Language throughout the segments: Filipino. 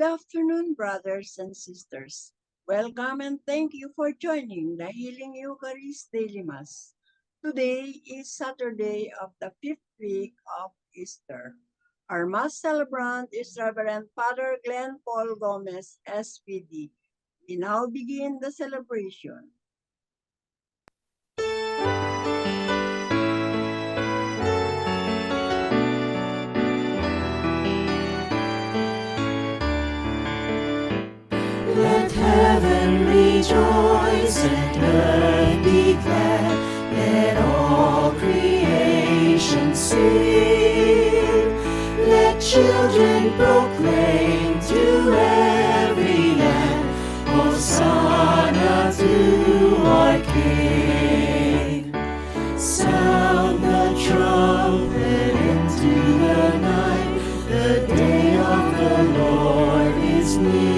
Good afternoon, brothers and sisters. Welcome and thank you for joining the Healing Eucharist Daily Mass. Today is Saturday of the fifth week of Easter. Our Mass celebrant is Reverend Father Glenn Paul Gomez, SPD. We now begin the celebration. Let heaven rejoice and earth be glad. Let all creation sing. Let children proclaim to every land, Hosanna to our King. Sound the trumpet into the night. The day of the Lord is near.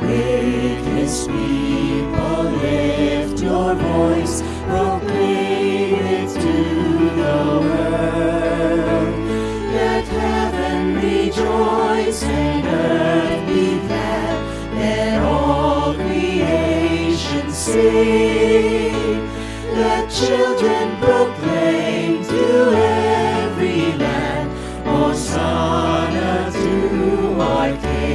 With his people lift your voice, proclaim it to the world. Let heaven rejoice and earth be glad. Let all creation sing. Let children proclaim to every land, Hosanna to our King.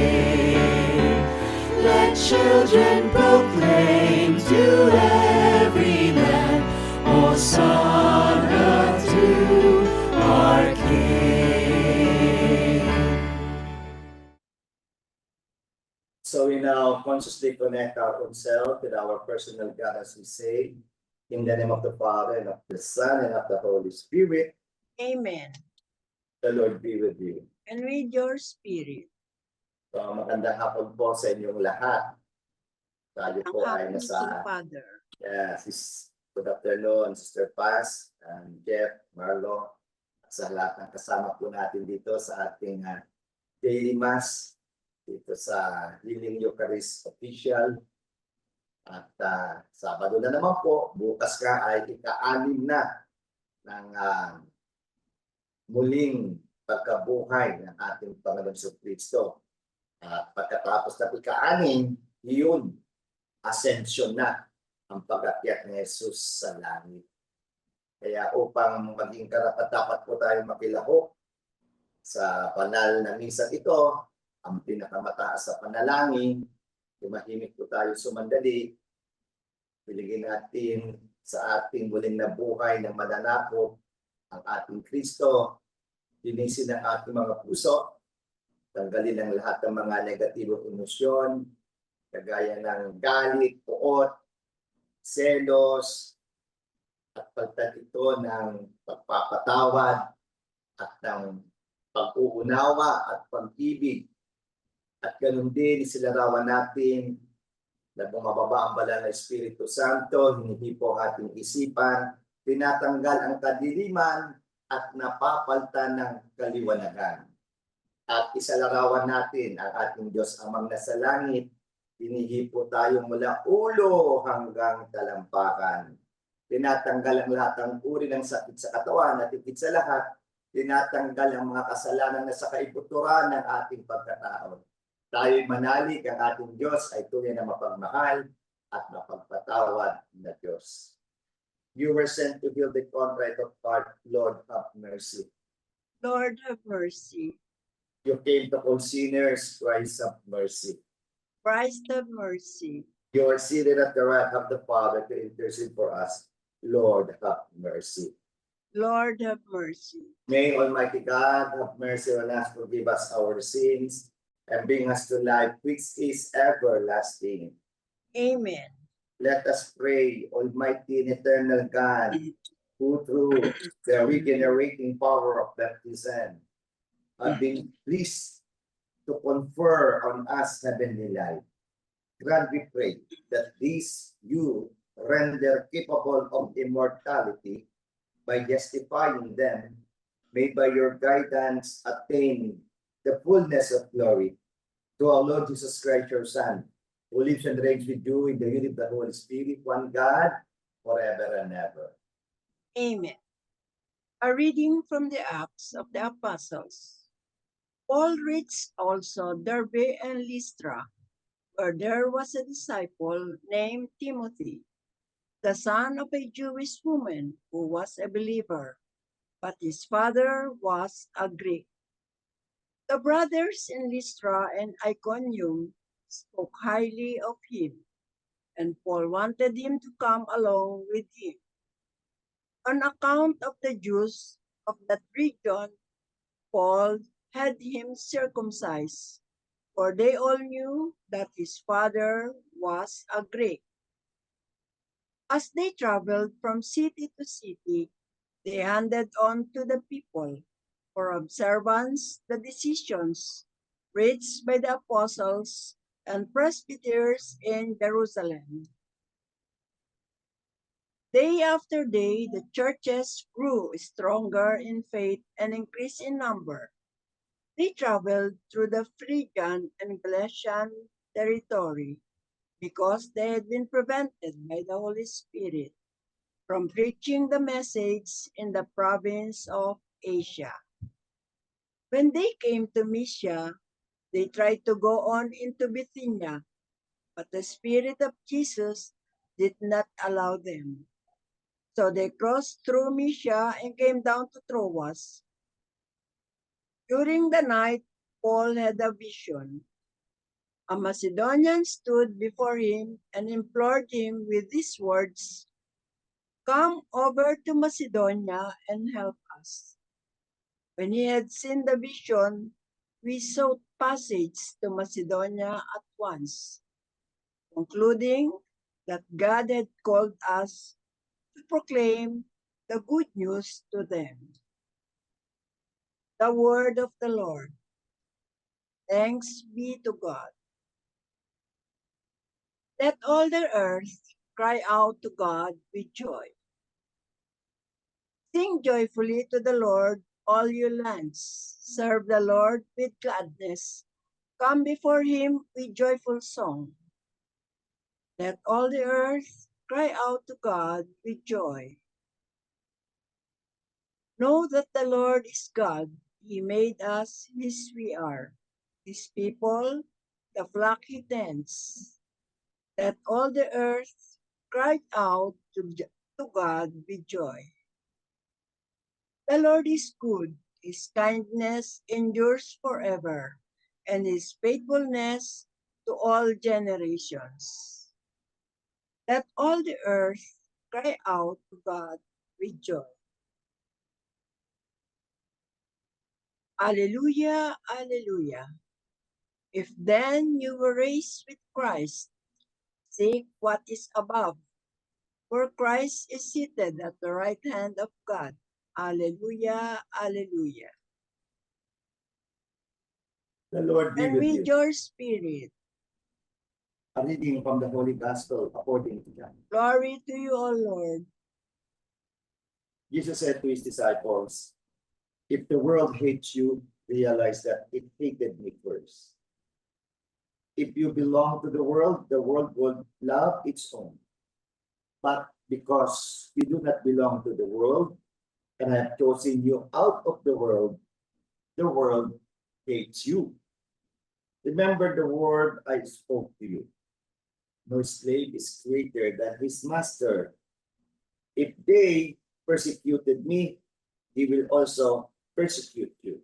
Let children proclaim to every land, Hosanna to our King. So we now consciously connect our own self with our personal God as we say, in the name of the Father, and of the Son, and of the Holy Spirit. Amen. The Lord be with you. And with your spirit. So magandang hapon po sa inyong lahat. Tayo Ang po ay hapon nasa, sa Father. good afternoon, Sister Paz, and Jeff, Marlo, at sa lahat ng kasama po natin dito sa ating daily mass, dito sa Healing Eucharist Official. At Sabado na naman po, bukas ka ay ika-anim na ng muling pagkabuhay ng ating Panginoon Kristo. At pagkatapos na ika-anim, yun, ascension na ang pag-akyat ni Jesus sa langit. Kaya upang maging karapat-dapat po tayo makilahok sa banal na misa ito, ang pinakamataas sa panalangin, tumahimik po tayo sumandali, piligin natin sa ating muling nabuhay na mananakop ang ating Kristo, linisin ang ating mga puso, tanggalin ang lahat ng mga negatibong emosyon, kagaya ng galit, puot, selos, at pagtat ito ng pagpapatawad at ng pag-uunawa at pag-ibig. At ganun din, isilarawan natin na bumababa ang banal na Espiritu Santo, hinihipo ang ating isipan, tinatanggal ang kadiliman at napapalitan ng kaliwanagan. At isalarawan natin ang ating Diyos Amang nasa langit, hinihipo tayo mula ulo hanggang talampakan. Tinatanggal ang lahat ng uri ng sakit sa katawan at higit sa lahat, tinatanggal ang mga kasalanan na sa kaibuturan ng ating pagkatao. Tayo'y manalig, ang ating Diyos ay tunay na mapagmahal at mapagpatawad na Diyos. You were sent to heal the contrite of heart. Lord, have mercy. Lord, have mercy. You came to all sinners. Christ, have mercy. Christ, have mercy. You are seated at the right of the Father to intercede for us. Lord, have mercy. Lord, have mercy. May Almighty God have mercy on us, forgive us our sins, and bring us to life which is everlasting. Amen. Let us pray, Almighty and eternal God, who through the regenerating power of baptism have been pleased to confer on us heavenly life. Grant, we pray, that these you render capable of immortality by justifying them, may by your guidance attain the fullness of glory. To our Lord Jesus Christ, your Son, who lives and reigns with you in the unity of the Holy Spirit, one God, forever and ever. Amen. A reading from the Acts of the Apostles. Paul reached also Derbe and Lystra, where there was a disciple named Timothy, the son of a Jewish woman who was a believer, but his father was a Greek. The brothers in Lystra and Iconium spoke highly of him, and Paul wanted him to come along with him. On account of the Jews of that region, Paul had him circumcised, for they all knew that his father was a Greek. As they traveled from city to city, they handed on to the people for observance the decisions reached by the apostles and presbyters in Jerusalem. Day after day, the churches grew stronger in faith and increased in number. They traveled through the Phrygian and Galatian territory because they had been prevented by the Holy Spirit from preaching the message in the province of Asia. When they came to Mysia, they tried to go on into Bithynia, but the Spirit of Jesus did not allow them. So they crossed through Mysia and came down to Troas. During the night, Paul had a vision. A Macedonian stood before him and implored him with these words, "Come over to Macedonia and help us." When he had seen the vision, we sought passage to Macedonia at once, concluding that God had called us to proclaim the good news to them. The word of the Lord. Thanks be to God. Let all the earth cry out to God with joy. Sing joyfully to the Lord, all you lands. Serve the Lord with gladness. Come before him with joyful song. Let all the earth cry out to God with joy. Know that the Lord is God. He made us his we are, his people, the flock he tends. Let all the earth cry out to God with joy. The Lord is good. His kindness endures forever, and his faithfulness to all generations. Let all the earth cry out to God with joy. Alleluia, alleluia. If then you were raised with Christ, seek what is above, where Christ is seated at the right hand of God. Alleluia, alleluia. The Lord be And with with you. your spirit, A reading from the Holy Gospel according to John. glory to you, O Lord. Jesus said to his disciples, "If the world hates you, realize that it hated me first. If you belong to the world would love its own. But because you do not belong to the world, and I have chosen you out of the world hates you. Remember the word I spoke to you. No slave is greater than his master. If they persecuted me, they will also persecute you.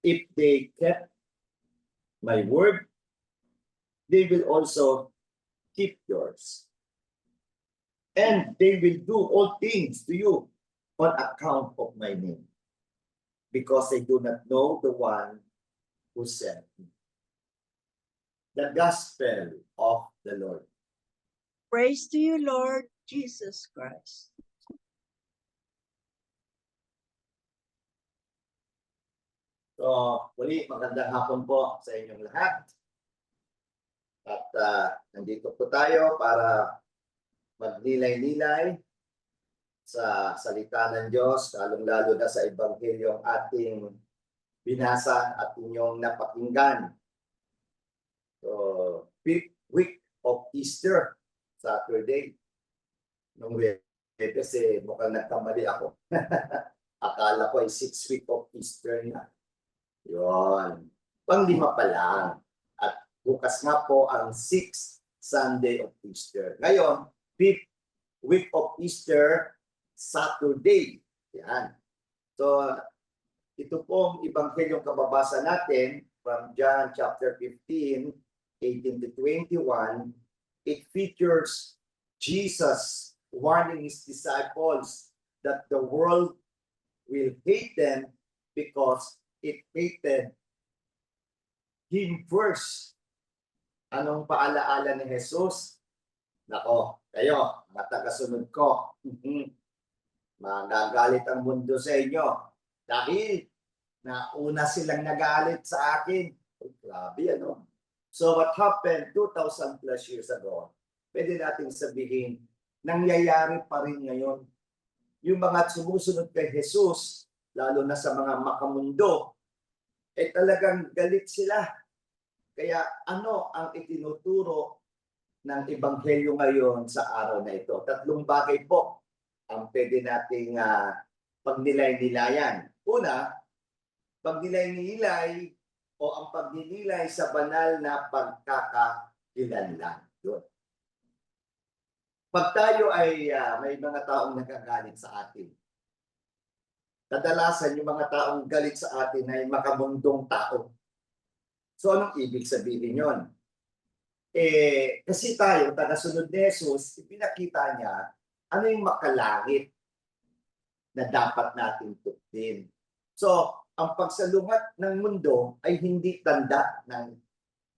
If they kept my word, they will also keep yours. And they will do all things to you on account of my name, because they do not know the one who sent me." The Gospel of the Lord. Praise to you, Lord Jesus Christ. So, muli, magandang hapon po sa inyong lahat. At nandito po tayo para magnilay-nilay sa salita ng Diyos, lalong-lalo na sa Ebanghelyo ating binasa at inyong napakinggan. So, fifth week of Easter, Saturday. Nung Webes, mukhang nagkamali ako. Akala ko ay 6th week of Easter na. Yun. Panglima pa lang. At bukas nga po ang 6th Sunday of Easter. Ngayon, 5th week of Easter, Saturday. Yan. So, ito pong ibanghelyong kababasa natin from John chapter 15, 18 to 21. It features Jesus warning his disciples that the world will hate them because it hated him first. Anong paalaala ni Jesus? Nako, kayo, mga tagasunod ko. Magagalit ang mundo sa inyo dahil nauna silang nagalit sa akin. Oh, grabe, ano? So what happened 2,000 plus years ago, pwede natin sabihin, nangyayari pa rin ngayon. Yung mga sumusunod kay Jesus, lalo na sa mga makamundo, talagang galit sila. Kaya ano ang itinuturo ng Ebanghelyo ngayon sa araw na ito? 3 bagay po ang pwede nating pagnilay-nilayan. Una, pagnilay-nilay o ang pagninilay sa banal na pagkakakilanlan. Yun. Pag tayo ay may mga taong nagagalit sa atin, kadalasan yung mga taong galit sa atin ay makamundong tao. So anong ibig sabihin yun? Kasi tayo, tagasunod ni Jesus, ipinakita niya ano yung makalangit na dapat natin tutin. So, ang pagsalungat ng mundo ay hindi tanda ng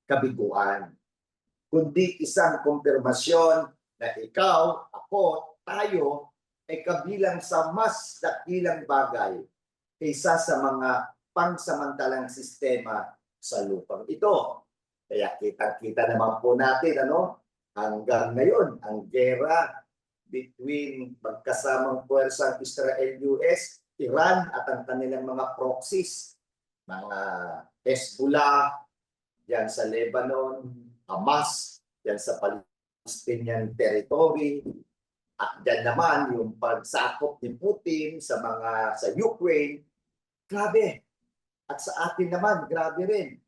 kabiguan, kundi isang kumpirmasyon na ikaw, ako, tayo ay kabilang sa mas dakilang bagay kaysa sa mga pangsamantalang sistema sa lupang ito. Kaya kita-kita naman po natin, hanggang ngayon, ang gera between magkasamang puwersang Israel-US, Iran at ang kanilang mga proxies, mga Hezbollah, yan sa Lebanon, Hamas, yan sa Palestinian territory, at yan naman yung pagsakop ni Putin sa Ukraine, grabe. At sa atin naman, grabe rin.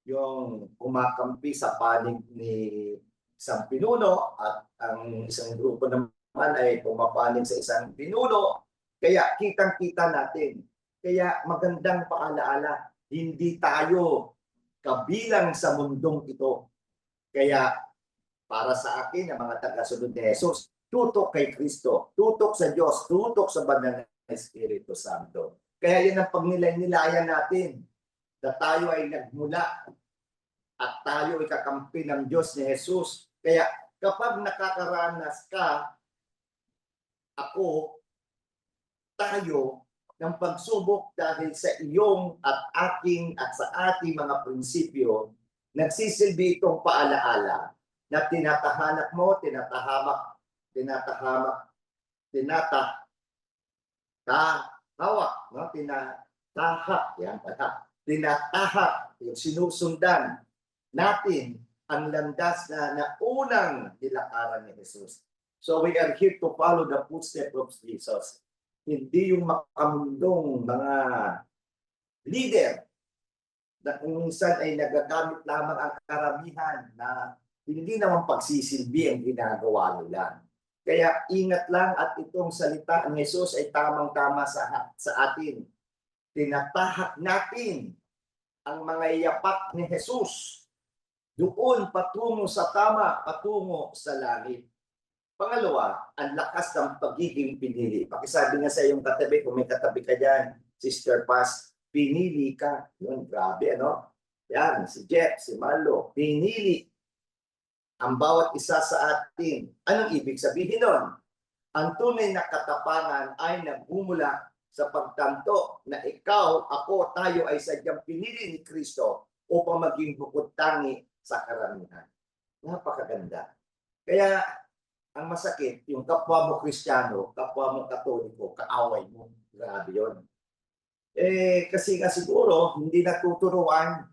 Yung kumakampi sa panig ni isang pinuno at ang isang grupo naman ay pumapanig sa isang pinuno. Kaya kitang-kita natin. Kaya magandang paalaala, hindi tayo kabilang sa mundong ito. Kaya para sa akin, ang mga tagasunod ni Jesus, tutok kay Kristo, tutok sa Diyos, tutok sa banal na Espiritu Santo. Kaya yan ang pagnilay-nilayan natin na tayo ay nagmula at tayo ay kakampi ng Diyos ni Jesus. Kaya kapag nakakaranas ka, ako, tayo, ng pagsubok dahil sa iyong at aking at sa ating mga prinsipyo, nagsisilbi itong paalaala na tinatahanak mo, tinatahawak, tinatahak, yung sinusundan natin ang landas na unang nilakaran ni Jesus. So we are here to follow the footsteps of Jesus. Hindi yung makamundong mga leader na kung minsan ay nagagamit lamang ang karamihan na hindi naman pagsisilbi ang ginagawa nila. Kaya ingat lang at itong salita ni Jesus ay tamang-tama sa atin. Tinatahak natin ang mga yapak ni Jesus doon patungo sa tama, patungo sa langit. Pangalawa, ang lakas ng pagiging pinili. Pakisabi nga sa iyong katabi, kung may katabi ka dyan, Sister Paz, pinili ka. Yun, grabe, ano? Yan, si Jeff, si Marlo, pinili ang bawat isa sa atin. Anong ibig sabihin nun? Ang tunay na katapangan ay nagmumula sa pagtanto na ikaw, ako, tayo ay sadyang pinili ni Kristo upang maging bukod tangi sa karamihan. Napakaganda. Kaya, ang masakit, yung kapwa mo Kristiyano, kapwa mo Katoliko, kaaway mo. Grabe yun. Kasi nga siguro, hindi natuturuan.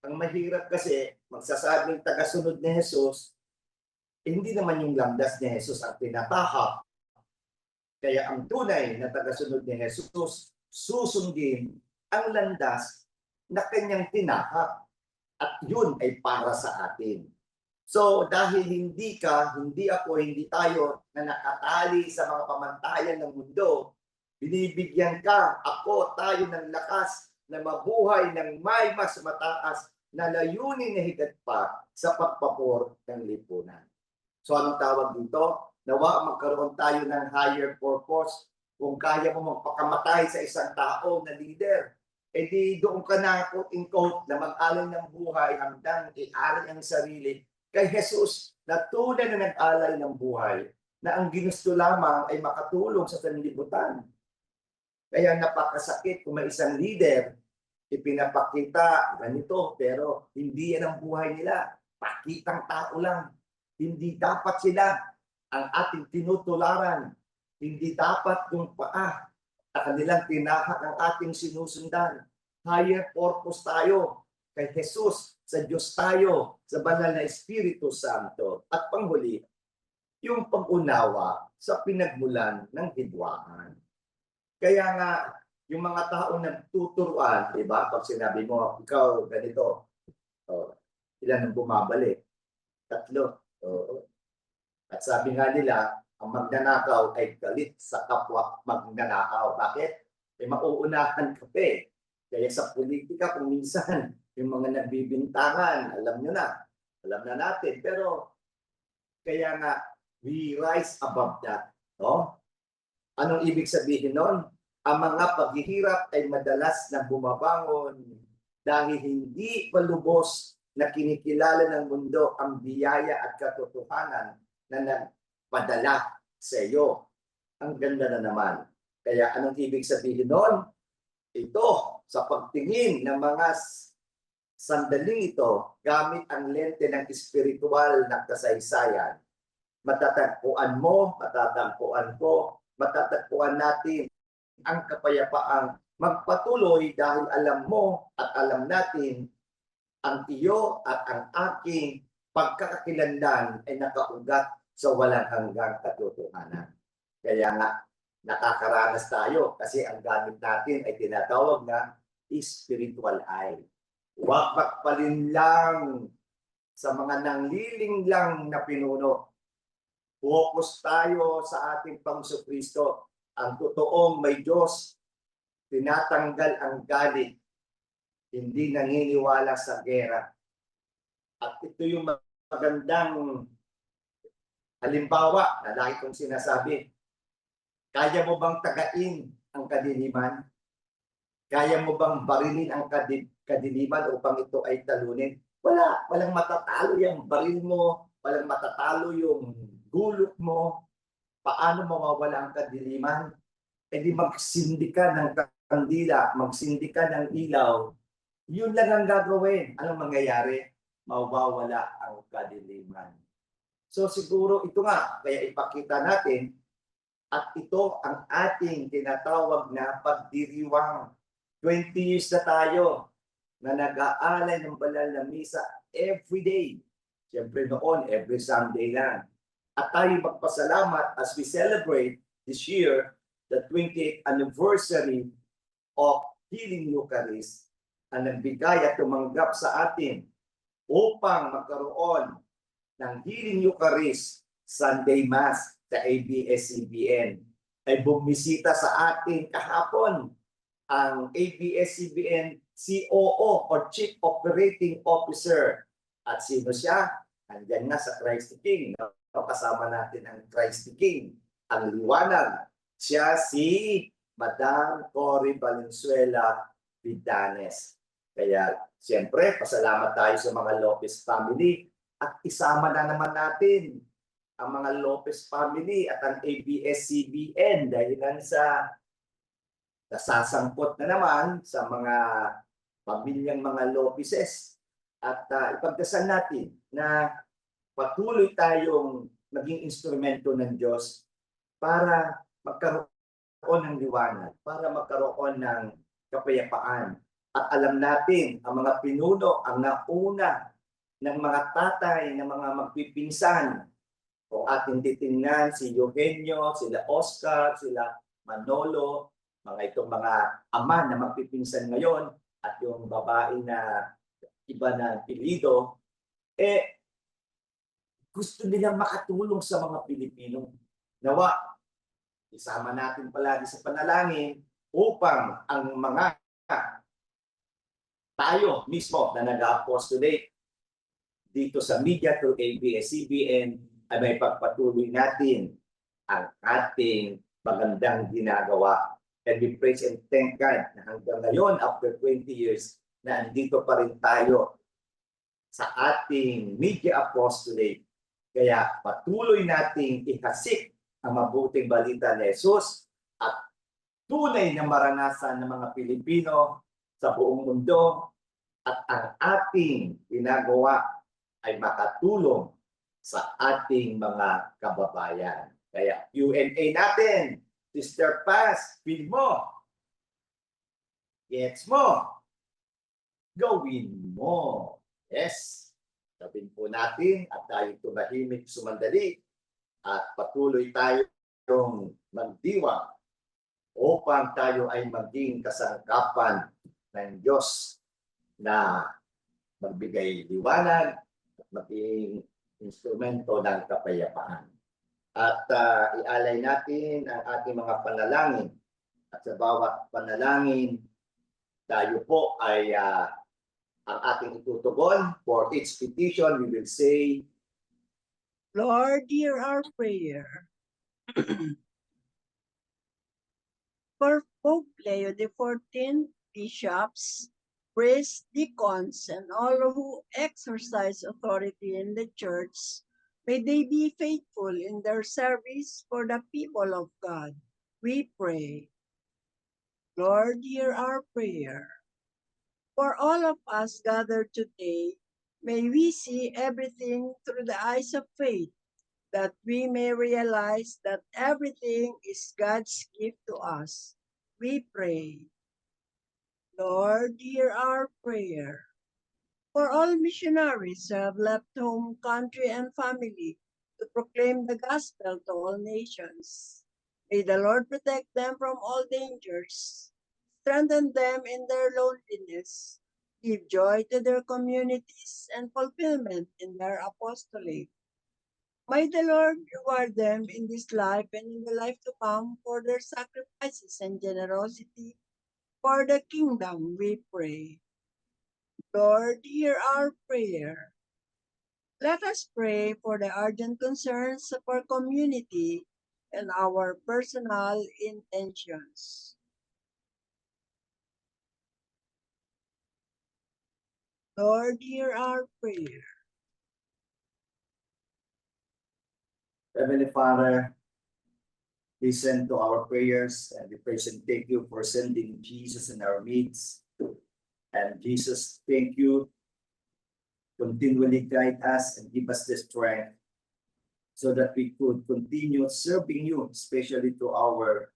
Ang mahirap kasi, magsasabing tagasunod ni Jesus, hindi naman yung landas ni Jesus ang tinatahak. Kaya ang tunay na tagasunod ni Jesus, susundin ang landas na kanyang tinahak. At yun ay para sa atin. So dahil hindi ka, hindi ako, hindi tayo na nakatali sa mga pamantayan ng mundo, binibigyan ka, ako, tayo ng lakas na mabuhay ng may mas mataas na layunin na higit pa sa pagpapor ng lipunan. So anong tawag dito? Nawa magkaroon tayo ng higher purpose. Kung kaya mo magpakamatay sa isang tao na leader, edi doon ka na quote-unquote na mag-alay ng buhay hanggang i-alay ang sarili kay Jesus na tunay na nag-alay ng buhay na ang ginusto lamang ay makatulong sa sanlibutan. Kaya napakasakit kung may isang leader, ipinapakita ganito, pero hindi yan ang buhay nila. Pakitang tao lang. Hindi dapat sila ang ating tinutularan. Hindi dapat yung paa na kanilang tinahak ang ating sinusundan. Higher purpose tayo kay Jesus, sa Diyos tayo, sa banal na Espiritu Santo. At panghuli, yung pag-unawa sa pinagmulan ng hidwaan. Kaya nga, yung mga taong nagtuturuan, di ba? Pag sinabi mo, ikaw ganito, ilan ang bumabalik? 3. At sabi nga nila, ang magnanakaw ay galit sa kapwa magnanakaw. Bakit? Mauunahan ka pa eh. Kaya sa politika, kung minsan, yung mga nagbibintangan, alam nyo na. Alam na natin. Pero, kaya nga, we rise above that. No? Anong ibig sabihin nun? Ang mga paghihirap ay madalas na bumabangon dahil hindi palubos na kinikilala ng mundo ang biyaya at katotohanan na nagpadala sa iyo. Ang ganda na naman. Kaya anong ibig sabihin nun? Ito, sa pagtingin ng mga sandaling ito, gamit ang lente ng espiritual na kasaysayan, matatagpuan mo, matatagpuan ko, matatagpuan natin ang kapayapaang magpatuloy dahil alam mo at alam natin ang iyo at ang aking pagkakakilanlan ay nakaugat sa walang hanggang katotohanan. Kaya nga, nakakaranas tayo kasi ang gamit natin ay tinatawag na spiritual eye. Huwag magpalin lang sa mga nangliling lang na pinuno. Focus tayo sa ating Panginoong Kristo. Ang totoong may Diyos, tinatanggal ang galit, hindi naniniwala sa gera. At ito yung magandang halimbawa na lagi kong sinasabi. Kaya mo bang tagain ang kadiliman? Kaya mo bang barilin ang kadiliman upang ito ay talunin? Wala. Walang matatalo yung baril mo. Walang matatalo yung gulot mo. Paano mawawala ang kadiliman? E di magsindi ka ng kandila, magsindi ka ng ilaw. Yun lang ang gagawin. Anong mangyayari? Mawawala ang kadiliman. So siguro ito nga, kaya ipakita natin at ito ang ating tinatawag na pagdiriwang. 20 years na tayo na nag-aalay ng banal na misa every day. Siyempre noon, every Sunday lang. At tayo magpasalamat as we celebrate this year the 20th anniversary of Healing Eucharist ang nagbigay at tumanggap sa atin upang magkaroon ng Healing Eucharist Sunday Mass sa ABS-CBN. Ay bumisita sa atin kahapon ang ABS-CBN COO or Chief Operating Officer. At sino siya? Andyan nga sa Christ the King. Kasama natin ang Christ the King, ang liwanag. Siya si Madam Cory Valenzuela Vidanes. Kaya siyempre, pasalamat tayo sa mga Lopez family at isama na naman natin ang mga Lopez family at ang ABS-CBN dahil sa nasasangkot na naman sa mga pamilyang mga Lopezes. At ipagdasal natin na patuloy tayong maging instrumento ng Diyos para magkaroon ng liwanag, para magkaroon ng kapayapaan. At alam natin, ang mga pinuno, ang nauna ng mga tatay, ng mga magpipinsan, kung ating titingnan si Eugenio, sila Oscar, sila Manolo, mga itong mga ama na magpipinsan ngayon, at yung babae na iba na apelyido, gusto nilang makatulong sa mga Pilipino. Nawa, isama natin palagi sa panalangin upang ang mga tayo mismo na nag-apostolate dito sa media through ABS-CBN ay may pagpatuloy natin ang ating magandang ginagawa. And we praise and thank God na hanggang ngayon, after 20 years, na andito pa rin tayo sa ating media apostolate. Kaya patuloy nating ihasik ang mabuting balita ni Jesus at tunay na maranasan ng mga Pilipino sa buong mundo at ang ating ginagawa ay makatulong sa ating mga kababayan. Kaya Q&A natin, Sister Paz, feel mo, gets mo, gawin mo. Yes, sabihin po natin at tayo tumahimik sumandali at patuloy tayong magdiwang upang tayo ay maging kasangkapan ng Diyos na magbigay liwanag at maging instrumento ng kapayapaan. At ialay natin ang ating mga panalangin. At sa bawat panalangin, tayo po ay ang ating itutugon. For each petition, we will say, Lord, hear our prayer. For Pope Leo XIV, bishops, priests, deacons, and all who exercise authority in the church, may they be faithful in their service for the people of God. We pray. Lord, hear our prayer. For all of us gathered today, may we see everything through the eyes of faith, that we may realize that everything is God's gift to us. We pray. Lord, hear our prayer. For all missionaries who have left home, country, and family to proclaim the gospel to all nations, may the Lord protect them from all dangers, strengthen them in their loneliness, give joy to their communities, and fulfillment in their apostolate. May the Lord reward them in this life and in the life to come for their sacrifices and generosity for the kingdom, we pray. Lord, hear our prayer. Let us pray for the urgent concerns of our community and our personal intentions. Lord, hear our prayer. Heavenly Father, listen to our prayers and we praise and thank you for sending Jesus in our midst. And Jesus, thank you. Continually guide us and give us the strength so that we could continue serving you, especially to our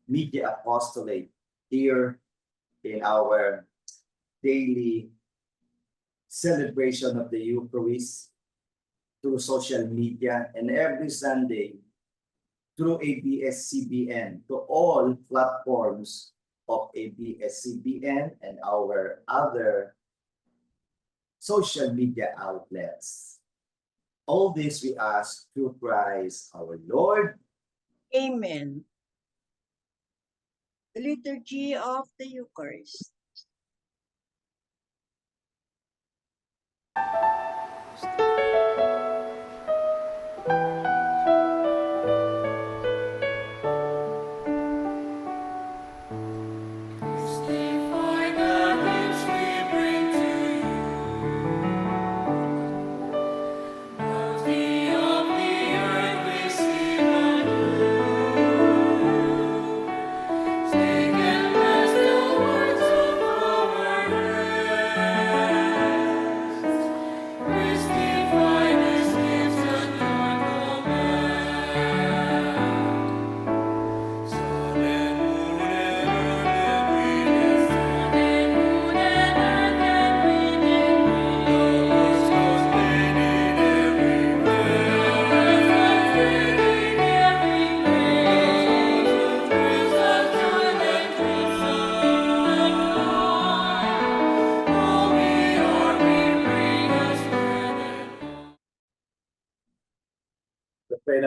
media apostolate here in our daily celebration of the Eucharist through social media and every Sunday through ABS-CBN to all platforms of ABS-CBN and our other social media outlets. All this we ask through Christ our Lord. Amen. The Liturgy of the Eucharist.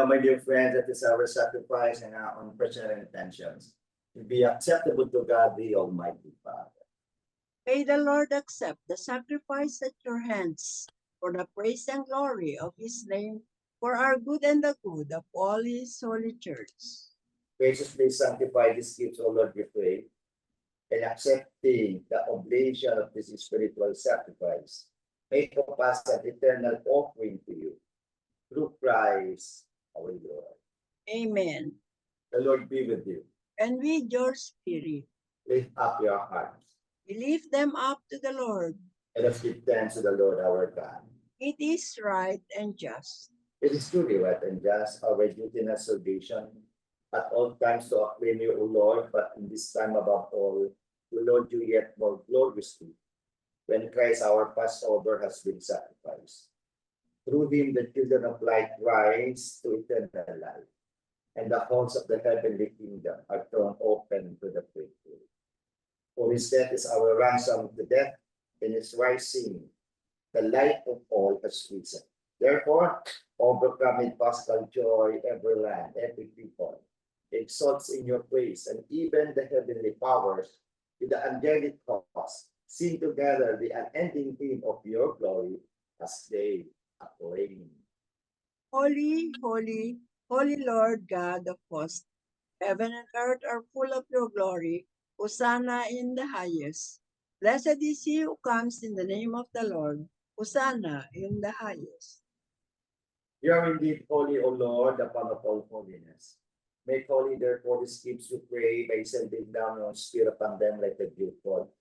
know, my dear friends, that is our sacrifice and our own personal intentions to be acceptable to God, the Almighty Father. May the Lord accept the sacrifice at your hands for the praise and glory of his name, for our good and the good of all his holy church. Graciously sanctify these gifts, O Lord, we pray, and accepting the oblation of this spiritual sacrifice, make of us an eternal offering to you, through Christ our Lord. Amen. The Lord be with you. And with your spirit, Lift up your hearts. we lift them up to the Lord. Let us give thanks to the Lord our God. It is right and just. It is truly right and just, our duty and salvation, at all times to acclaim you, O Lord, but in this time above all, to Lord you yet more gloriously, when Christ our Passover has been sacrificed. Through him the children of light rise to eternal life, and the halls of the heavenly kingdom are thrown open to the faithful. For his death is our ransom to death, and his rising, the light of all has risen. Therefore, overcome in paschal joy every land, every people, exalts in your praise, and even the heavenly powers with the angelic hosts sing together the unending hymn of your glory as they acclaim. Holy, holy, holy Lord God of hosts, heaven and earth are full of your glory. Hosanna in the highest. Blessed is he who comes in the name of the Lord. Hosanna in the highest. You are indeed holy, O Lord, upon of all holiness. Make holy, therefore, these gifts, we pray, by sending down your Spirit upon them like a dewfall,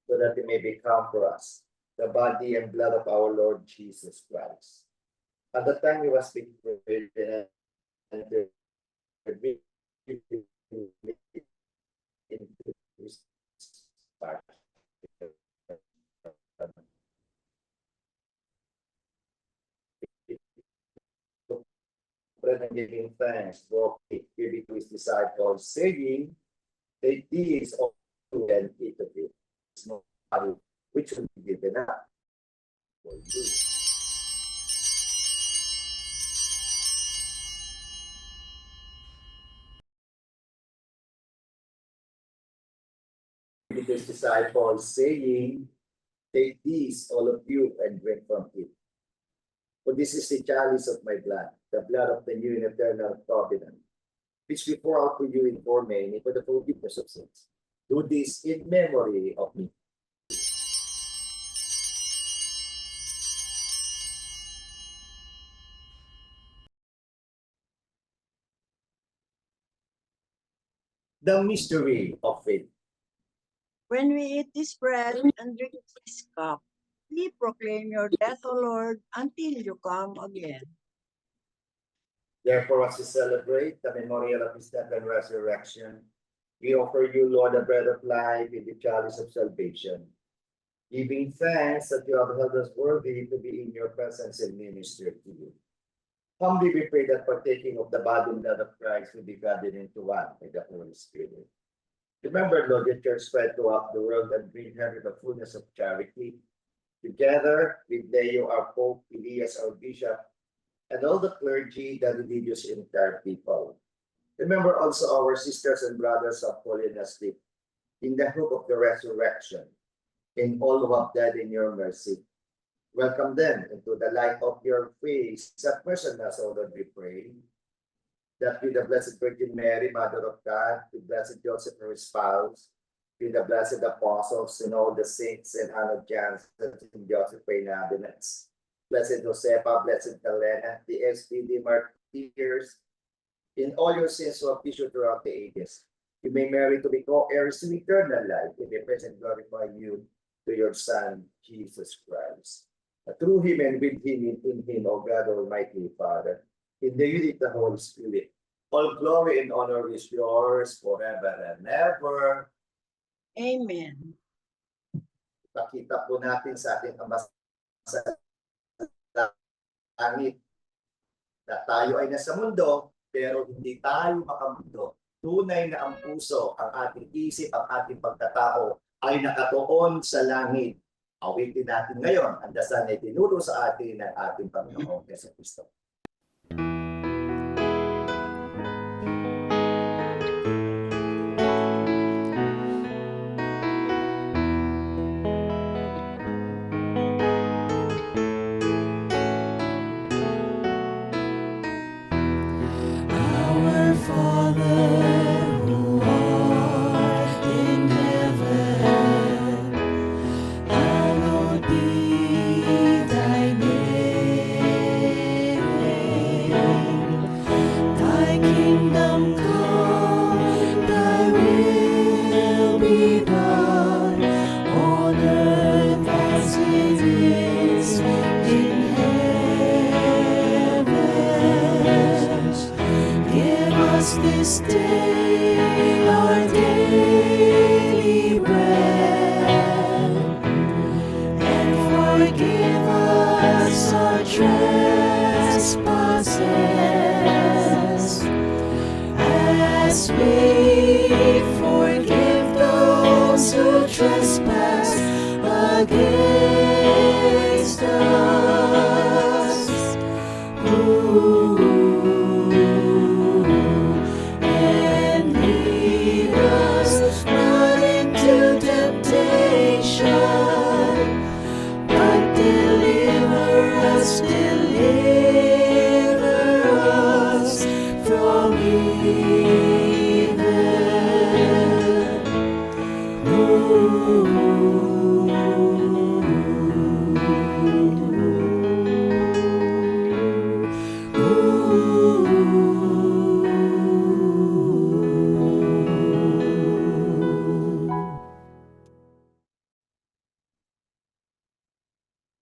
so that they may become for us the body and blood of our Lord Jesus Christ. At the time he was betrayed and into his heart. Bread and giving thanks, broke it, gave it to his disciples, saying, take these all and eat of it. It's not body which will be given up for you. With his disciples, saying, take these, all of you, and drink from it. For this is the chalice of my blood, the blood of the new and eternal covenant, which we pour out for you in for many for the forgiveness of sins. Do this in memory of me. The mystery of faith. When we eat this bread and drink this cup, we proclaim your death, O Lord, until you come again. Therefore, as we celebrate the memorial of his death and resurrection, we offer you, Lord, the bread of life in the chalice of salvation, giving thanks that you have held us worthy to be in your presence and minister to you. Humbly we pray that partaking of the body and blood of Christ will be gathered into one by the Holy Spirit. Remember, Lord, your church spread throughout the world and bring her to the fullness of charity. Together with Leo, our Pope, Elias, our Bishop, and all the clergy, the religious and entire people. Remember also our sisters and brothers of holiness sleep in the hope of the resurrection, in all who have died in your mercy. Welcome them into the light of your face. That person as O Lord, we pray, that with the Blessed Virgin Mary, Mother of God, with Blessed Joseph, her spouse, with the blessed apostles and all the saints and honored Jansen and Joseph Reynabinets, Blessed Josefa, Blessed Helena, the SPD martyrs, in all your sins who have issued throughout the ages, you may merit to be co-heirs to eternal life, in the present glorify you to your Son, Jesus Christ. Through him and with him, in him, O God, Almighty Father, in the unity of the Holy Spirit, all glory and honor is yours forever and ever. Amen. Pakita po natin sa ating Ama sa langit na tayo ay nasa mundo, pero hindi tayo makamundo. Tunay na ang puso, ang ating isip, ang ating pagkatao ay nakatuon sa langit. Awitin natin ngayon ang dasal na itinuro sa atin ng ating Panginoong Jesucristo.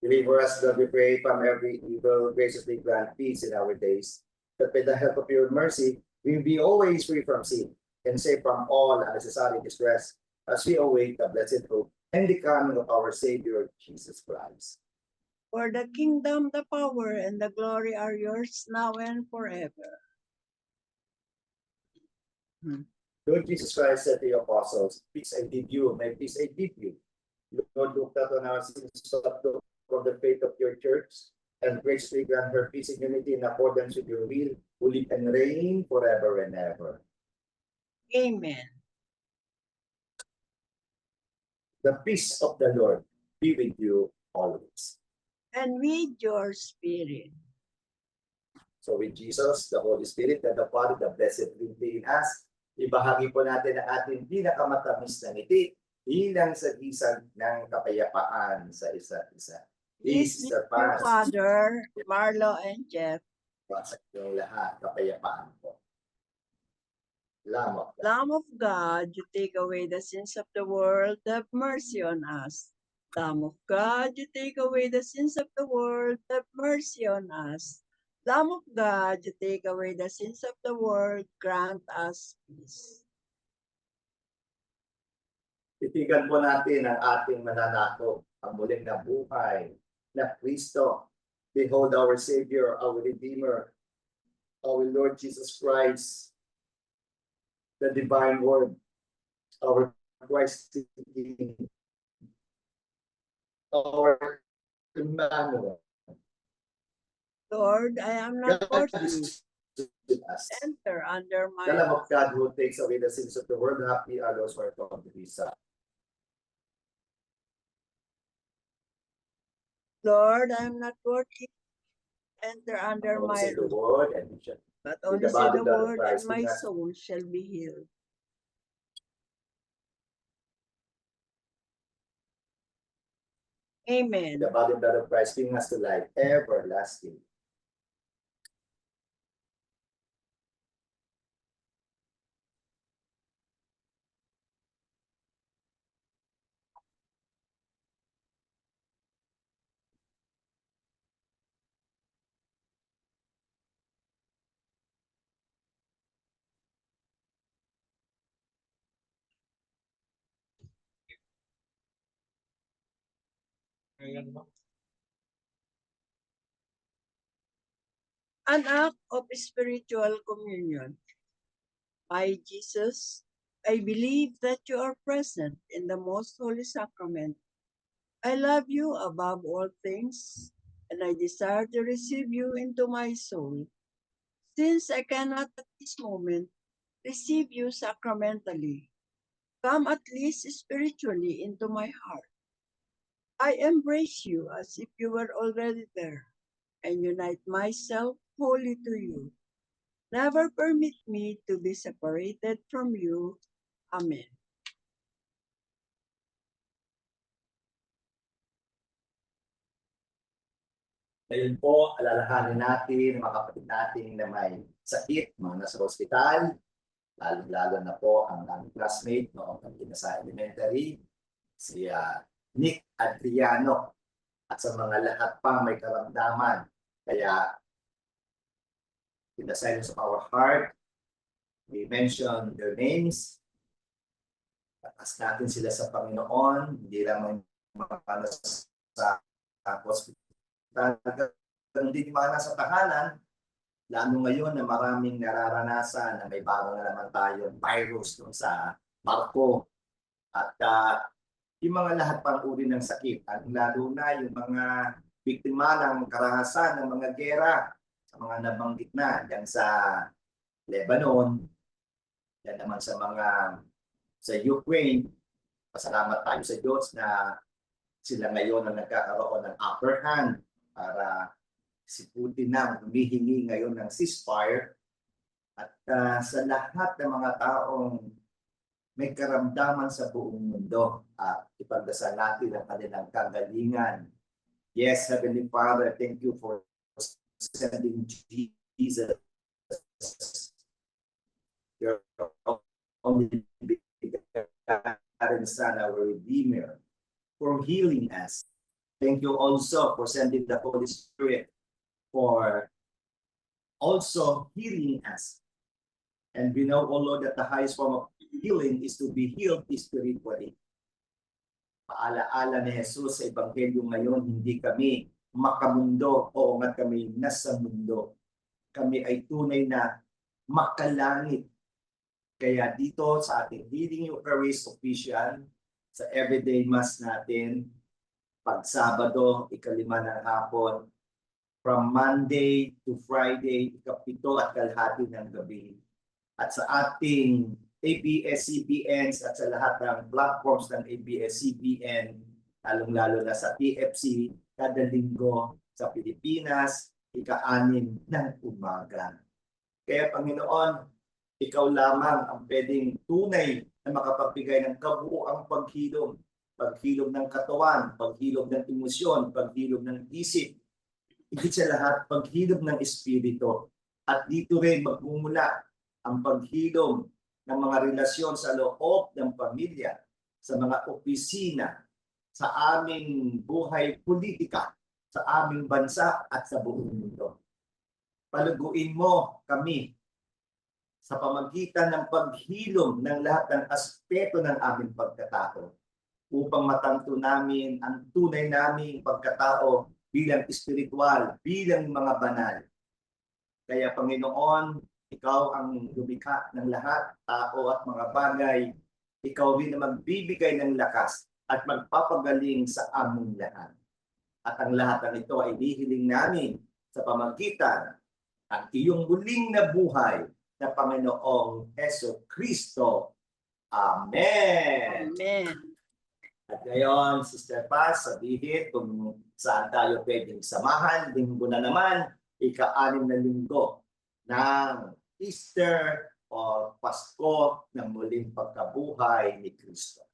Deliver us, Lord, we pray, from every evil, graciously grant peace in our days, that by the help of your mercy, we be always free from sin, and safe from all unnecessary distress, as we await the blessed hope and the coming of our Savior, Jesus Christ. For the kingdom, the power, and the glory are yours now and forever. Lord Jesus Christ said to the apostles, peace I give you, my peace I give you. Lord, look not on our sins, but look from the faith of your church, and graciously grant her peace and unity in accordance with your will, who live and reign forever and ever. Amen. The peace of the Lord be with you always. And with your spirit. So with Jesus, the Holy Spirit, and the Father, the Blessed Trinity in us, ibahagi po natin ang ating pinakamatamis na ngiti bilang sagisag ng kapayapaan sa isa't isa. This is the past. Father, Marlo, and Jeff. Sa inyong lahat, kapayapaan po. Lamang. Lamb of God, you take away the sins of the world, have mercy on us. Lamb of God, you take away the sins of the world, have mercy on us. Lamb of God, you take away the sins of the world, grant us peace. Titigan po natin ang ating mananakop, ang muling nabuhay na Kristo. Behold our Savior, our Redeemer, our Lord Jesus Christ, the divine word, our Christ King, our Emmanuel. Lord, I am not God worthy. is with us. Enter under The Lamb my of God who takes away the sins of the world, happy are those who are called to be saved. Lord, I am not worthy. Enter under Only my say the word and we shall. but With only the say body the blood of word, and Christ, my in us. soul shall be healed. Amen. The body and blood of Christ, bring us to life everlasting. An act of spiritual communion. My Jesus, I believe that you are present in the most holy sacrament. I love you above all things, and I desire to receive you into my soul. Since I cannot at this moment receive you sacramentally, come at least spiritually into my heart. I embrace you as if you were already there, and unite myself wholly to you. Never permit me to be separated from you. Amen. Ngayon po, alalahanin natin mga kapatid natin na may sakit, mga nasa ospital, lalo na po ang aming classmate noong kami sa elementary, si Nick Adriano, at sa mga lahat pa may karamdaman. Kaya, in the silence of our heart, we mention their names, tatas natin sila sa Panginoon, hindi lamang mga sa hospital, hindi mga nasa tahanan, lalo ngayon na maraming nararanasan na may bago na naman tayong virus dun sa barko at yung mga lahat pang uri ng sakit at lalo na yung mga biktima ng karahasan ng mga gera sa mga nabanggit na yan sa Lebanon, yan naman sa Ukraine. Pasalamat tayo sa Diyos na sila ngayon ang nagkakaroon ng upper hand para si Putin na humihingi ngayon ng ceasefire at sa lahat ng mga taong may karamdaman sa buong mundo at ipagdasal natin ang kanilang kagalingan. Yes, Heavenly Father, thank you for sending Jesus, your only begotten Son, our Redeemer, for healing us Thank you also for sending the Holy Spirit for also healing us. And we know, O Lord, that the highest form of healing is to be healed spiritually. Paalaala ni Jesus sa Ebanghelyo ngayon, hindi kami makamundo, oo nga kami nasa mundo. Kami ay tunay na makalangit. Kaya dito sa ating Healing Eucharist official, sa everyday mass natin, pag Sabado, 5 ng hapon, from Monday to Friday, 7:30 ng gabi. At sa ating ABS-CBNs at sa lahat ng platforms ng ABS-CBN, lalong-lalo na sa TFC, kada linggo sa Pilipinas, 6:00 ng umaga. Kaya Panginoon, ikaw lamang ang pwedeng tunay na makapagbigay ng kabuuang paghilom. Paghilom ng katawan, paghilom ng emosyon, paghilom ng isip. Higit sa lahat, paghilom ng espiritu. At dito rin magmumula ang paghilom ng mga relasyon sa loob ng pamilya, sa mga opisina, sa aming buhay politika, sa aming bansa at sa buong mundo. Paluguin mo kami sa pamagitan ng paghilom ng lahat ng aspeto ng aming pagkatao upang matanto namin ang tunay naming pagkatao bilang espiritual, bilang mga banal. Kaya Panginoon, ikaw ang lumikha ng lahat, tao at mga bagay. Ikaw rin ang magbibigay ng lakas at magpapagaling sa aming lahat. At ang lahat ng ito ay hihiling namin sa pamagitan ng iyong muling na buhay na Panginoong Heso Kristo. Amen. Amen. At ngayon, Sister Paz, sabihin kung saan tayo pwedeng samahan. Linggo na naman, 6 na linggo ng Easter o Pasko ng muling pagkabuhay ni Kristo.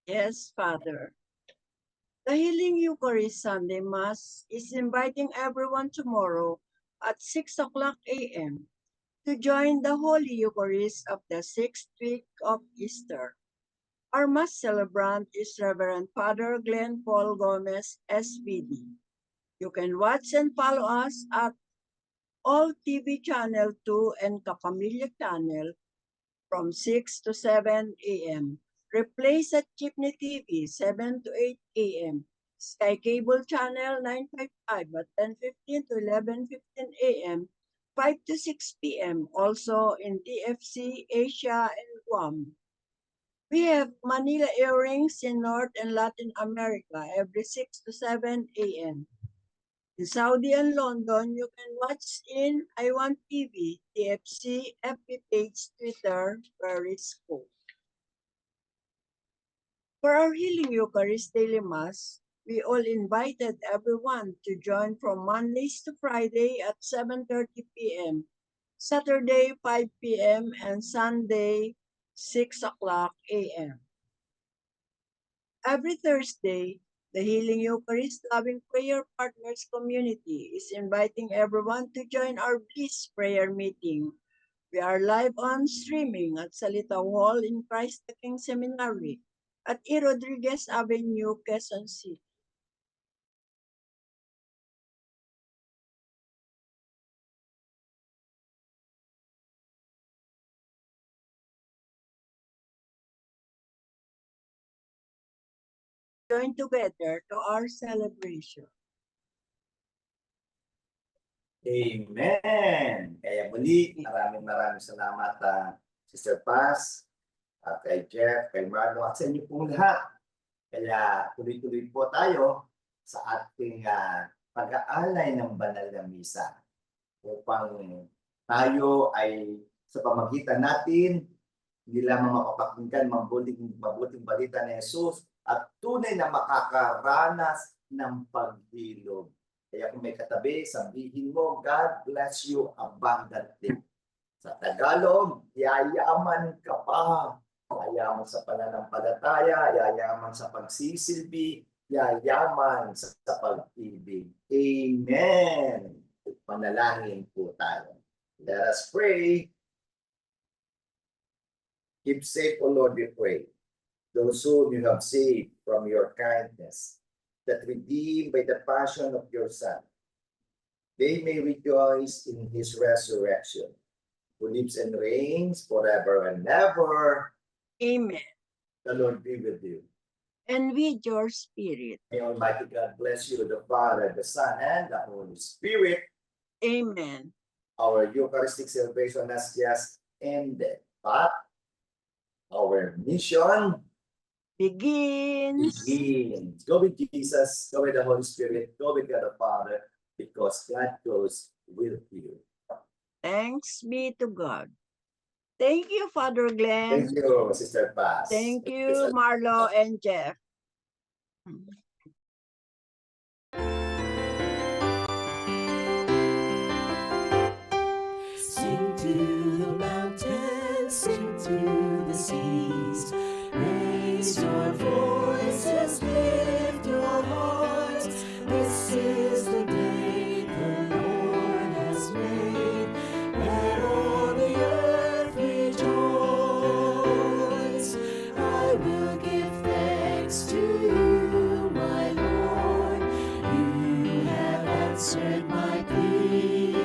Yes, Father. The Healing Eucharist Sunday Mass is inviting everyone tomorrow at 6:00 a.m. to join the Holy Eucharist of the 6th week of Easter. Our Mass celebrant is Reverend Father Glenn Paul Gomez, SVD. You can watch and follow us at All TV Channel 2 and Kapamilya Channel from 6 to 7 a.m. Replays at Jeepney TV 7 to 8 a.m. Sky Cable Channel 955 at 10:15 to 11:15 a.m. 5 to 6 p.m. Also in TFC, Asia, and Guam. We have Manila Earrings in North and Latin America every 6 to 7 a.m. In Saudi and London, you can watch in I1 TV, TFC, FB page, Twitter, Periscope. For our Healing Eucharist Daily Mass, we all invited everyone to join from Mondays to Friday at 7:30 p.m., Saturday 5 p.m., and Sunday 6:00 a.m. Every Thursday, the Healing Eucharist Loving Prayer Partners community is inviting everyone to join our Bliss Prayer Meeting. We are live on streaming at Salita Hall in Christ the King Seminary at E. Rodriguez Avenue, Quezon City. Join together to our celebration. Amen. Kaya muli, maraming salamat Sister Paz, kay Jeff, kay Marlo, at sa inyo pong lahat. Kaya tuloy-tuloy po tayo sa ating pag-aalay ng banal na misa upang tayo ay sa pamagitan natin hindi lamang makapakinggan mabuting balita ni Jesus at tunay na makakaranas ng paghilom. Kaya kung may katabi, sabihin mo, God bless you abundantly. Sa Tagalog, yayaman ka pa. Yayaman sa pananampalataya, yayaman sa pagsisilbi, yayaman sa pag-ibig. Amen. Panalangin po tayo. Let us pray. Keep safe, O Lord, we pray, those whom you have saved from your kindness. that redeemed by the passion of your Son, they may rejoice in his resurrection, who lives and reigns forever and ever. Amen. The Lord be with you. And with your spirit. May Almighty God bless you, the Father, the Son, and the Holy Spirit. Amen. Our Eucharistic celebration has just ended, but our mission Begins. begins. Go with Jesus, go with the Holy Spirit, go with God the Father, because God goes with you. Thanks be to God. Thank you, Father Glenn. Thank you, Sister Paz. Thank you, Marlo and Jeff. Sing to the mountains, sing to the seas. Raise your voices, lift your hearts. This is the day the Lord has made. Let all the earth rejoice. I will give thanks to you, my Lord. You have answered my plea.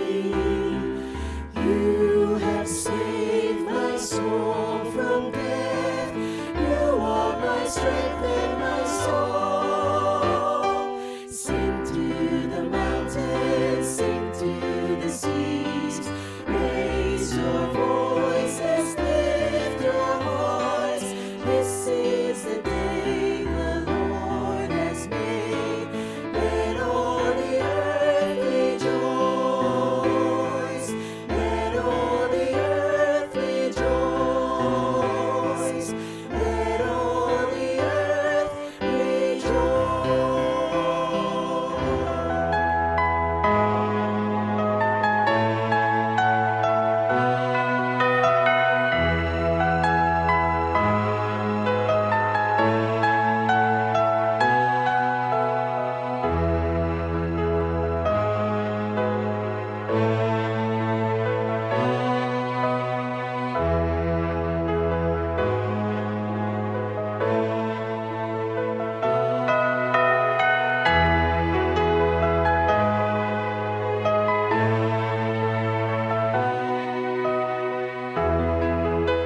You have saved my soul from death. You are my strength